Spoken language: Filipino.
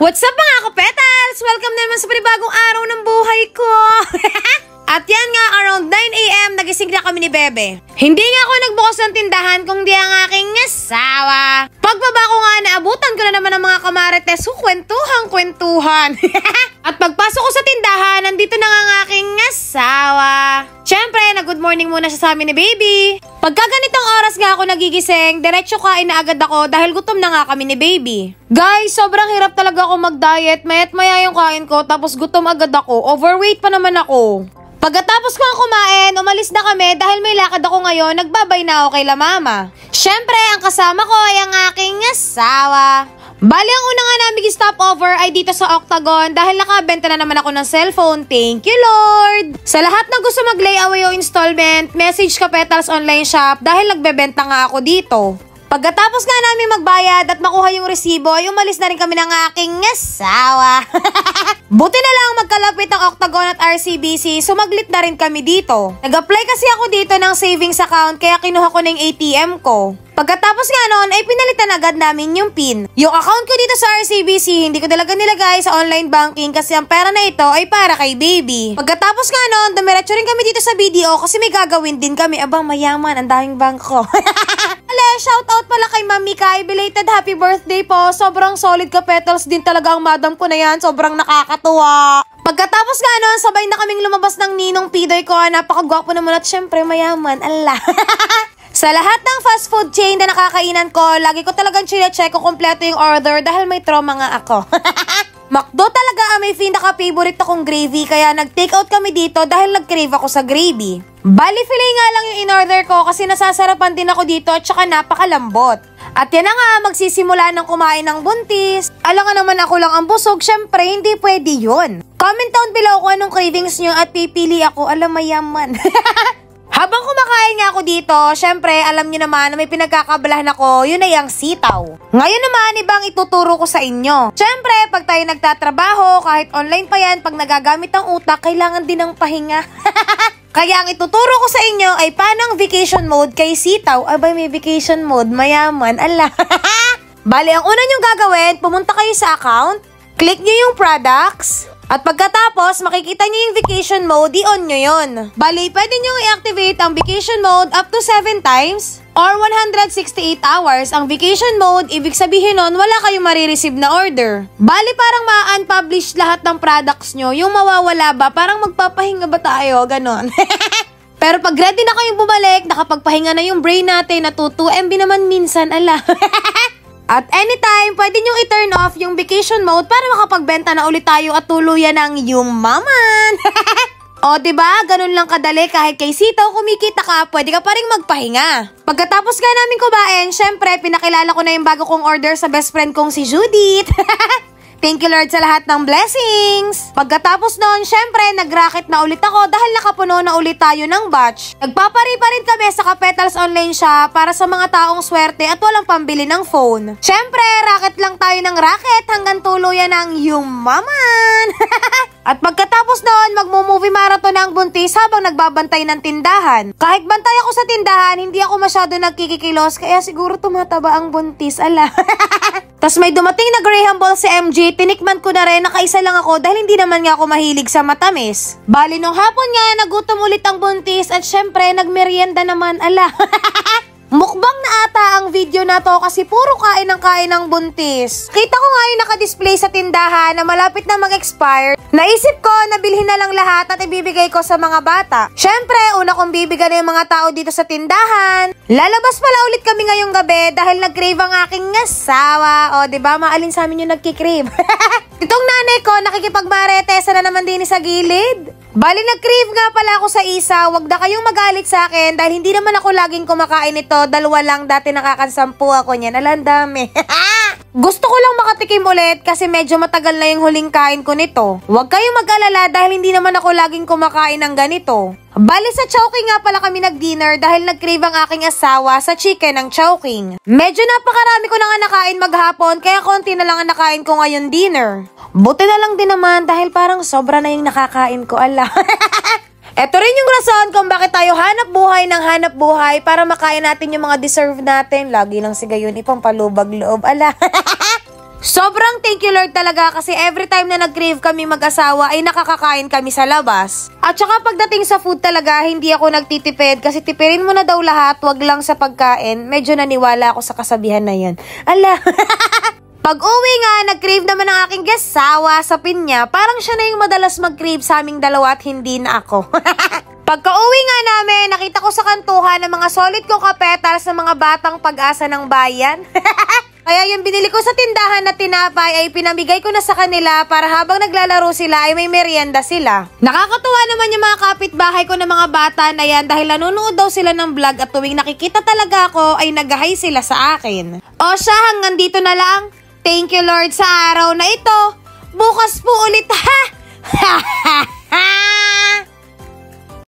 What's up mga kapetals? Welcome naman sa panibagong araw ng buhay ko. At yan nga, around 9 AM, nagising na kami ni Bebe. Hindi nga ako nagbukas ng tindahan kundi ang aking asawa. Pagbaba ko nga, naabutan ko na naman ang mga kamarites, kwentuhan. At pagpasok ko sa tindahan, nandito na nga ang aking asawa. Siyempre, nag-good morning muna siya sa amin ni Baby. Pagka ganitong oras nga ako nagigising, diretso kain na agad ako dahil gutom na nga kami ni Baby. Guys, sobrang hirap talaga ako mag-diet. Maya't maya yung kain ko tapos gutom agad ako. Overweight pa naman ako. Pagkatapos ko ang kumain, umalis na kami dahil may lakad ako ngayon, nagbabay na ako kay La Mama. Siyempre, ang kasama ko ay ang aking asawa. Bali, ang una nga naming stopover ay dito sa Octagon dahil nakabenta na naman ako ng cellphone. Thank you, Lord! Sa lahat ng gusto mag-layaway o installment, message ka Petals Online Shop dahil nagbebenta nga ako dito. Pagkatapos nga namin magbayad at makuha yung resibo, ay umalis na rin kami ng aking asawa. Buti na lang magkalapit ang Octagon at RCBC, sumaglit na rin kami dito. Nag-apply kasi ako dito ng savings account kaya kinuha ko na yung ATM ko. Pagkatapos nga noon ay pinalitan agad namin yung PIN. Yung account ko dito sa RCBC, hindi ko talaga nilagay sa online banking kasi ang pera na ito ay para kay Baby. Pagkatapos nga noon, dumiretso rin kami dito sa BDO kasi may gagawin din kami. Abang mayaman, ang daming bangko. Shoutout pala kay Mami Kai, belated happy birthday po. Sobrang solid ka Petals din talaga ang madam ko na yan. Sobrang nakakatuwa. Pagkatapos nga noon, sabay na kaming lumabas ng ninong pidoy ko. Napakagwapo naman at syempre mayaman. Allah. Sa lahat ng fast food chain na nakakainan ko, lagi ko talagang chine-check kung kompleto yung order dahil may trauma nga ako. McDo talaga ang may pinaka-favorite akong gravy kaya nag-take out kami dito dahil nag-crave ako sa gravy. Bali fillet nga lang yung in-order ko kasi nasasarapan din ako dito at saka napakalambot. At yan na nga, magsisimula ng kumain ng buntis. Alam nga naman ako lang ang busog, syempre hindi pwede yun. Comment down below kung anong cravings nyo at pipili ako, alam mayaman. Habang kumakain nga ako dito, syempre alam niyo naman na may pinagkakabalahan ako, yun ay ang sitaw. Ngayon naman, ibang ituturo ko sa inyo. Syempre, pag tayo nagtatrabaho, kahit online pa yan, pag nagagamit ang utak, kailangan din ng pahinga. Kaya ang ituturo ko sa inyo ay panang vacation mode kay sitaw. Abay, may vacation mode, mayaman, ala. Bali, ang una nyong gagawin, pumunta kayo sa account, click nyo yung products, at pagkatapos, makikita nyo yung vacation mode, i-on nyo yun. Bali, pwede nyo i-activate ang vacation mode up to 7 times or 168 hours. Ang vacation mode, ibig sabihin nun, wala kayong marireceive na order. Bali, parang ma-unpublish lahat ng products nyo. Yung mawawala ba, parang magpapahinga ba tayo, ganon. Pero pag ready na kayong bumalik, nakapagpahinga na yung brain natin, natuto MB naman minsan, ala. At anytime, pwede nyo i-turn off yung vacation mode para makapagbenta na ulit tayo at tuluyan ng yumaman. O diba, ganun lang kadali kahit kay sitaw kumikita ka, pwede ka pa rin magpahinga. Pagkatapos nga namin kumain, syempre pinakilala ko na yung bago kong order sa best friend kong si Judith. Thank you Lord sa lahat ng blessings. Pagkatapos noon, syempre nag-racket na ulit ako dahil nakapuno na ulit tayo ng batch. Nagpapari pa rin kami sa Petals Online Shop para sa mga taong swerte at walang pambili ng phone. Syempre, racket lang tayo ng racket hanggang tuluyan ng yumaman. At pagkatapos noon, magmo-movie marathon ang buntis habang nagbabantay ng tindahan. Kahit bantay ako sa tindahan, hindi ako masyado nagkikikilos kaya siguro tumataba ang buntis, ala. Tas may dumating na Graham Ball si MJ, tinikman ko na rin, nakaisa lang ako dahil hindi naman nga ako mahilig sa matamis. Bali nung hapon nga, nagutom ulit ang buntis at syempre nagmerienda naman, ala. Mukbang na ata ang video na to kasi puro kain ng buntis. Kita ko nga yung nakadisplay sa tindahan na malapit na mag-expire. Naisip ko na bilhin na lang lahat at ibibigay ko sa mga bata. Syempre, una kong bibigyan na yung mga tao dito sa tindahan. Lalabas pala ulit kami ngayong gabi dahil nag-crave ang aking asawa. O, diba? Maalin sa amin yung nagkikrave. Itong nanay ko, nakikipagmaretesa na naman din sa gilid. Bali, nag-crave nga pala ako sa isa. Wag na kayong magalit sa akin dahil hindi naman ako laging kumakain ito. Dalawa lang, dati nakakasampu ako niyan. Alam, dami. Gusto ko lang makatikim ulit kasi medyo matagal na yung huling kain ko nito. Huwag kayong mag-alala dahil hindi naman ako laging kumakain ng ganito. Bali, sa Chowking nga pala kami nag-dinner dahil nag-crave ang aking asawa sa chicken ng Chowking. Medyo napakarami ko na nga nakain maghapon kaya konti na lang ang nakain ko ngayon dinner. Buti na lang din naman dahil parang sobra na yung nakakain ko, ala. Ito rin yung rason kung bakit tayo hanap buhay para makain natin yung mga deserve natin. Lagi lang si Gayon ipampalubag loob. Ala. Sobrang thank you Lord talaga kasi every time na nag-crave kami mag-asawa ay nakakakain kami sa labas. At saka pagdating sa food talaga, hindi ako nagtitipid kasi tipirin mo na daw lahat, wag lang sa pagkain. Medyo naniwala ako sa kasabihan na yan. Ala. Pag uwi nga, nag-crave naman ang aking asawa sa pinya. Parang siya na yung madalas mag-crave sa aming dalawa at hindi na ako. Pagka uwi nga namin, nakita ko sa kantuhan ng mga solid kong kapetals ng mga batang pag-asa ng bayan. Kaya yung binili ko sa tindahan na tinapay ay pinamigay ko na sa kanila para habang naglalaro sila ay may merienda sila. Nakakatuwa naman yung mga kapitbahay ko ng mga bata na yan dahil nanonood daw sila ng vlog at tuwing nakikita talaga ako ay nag-hi sila sa akin. O siya, hanggang dito na lang. Thank you Lord sa araw na ito. Bukas po ulit ha. Ha ha ha.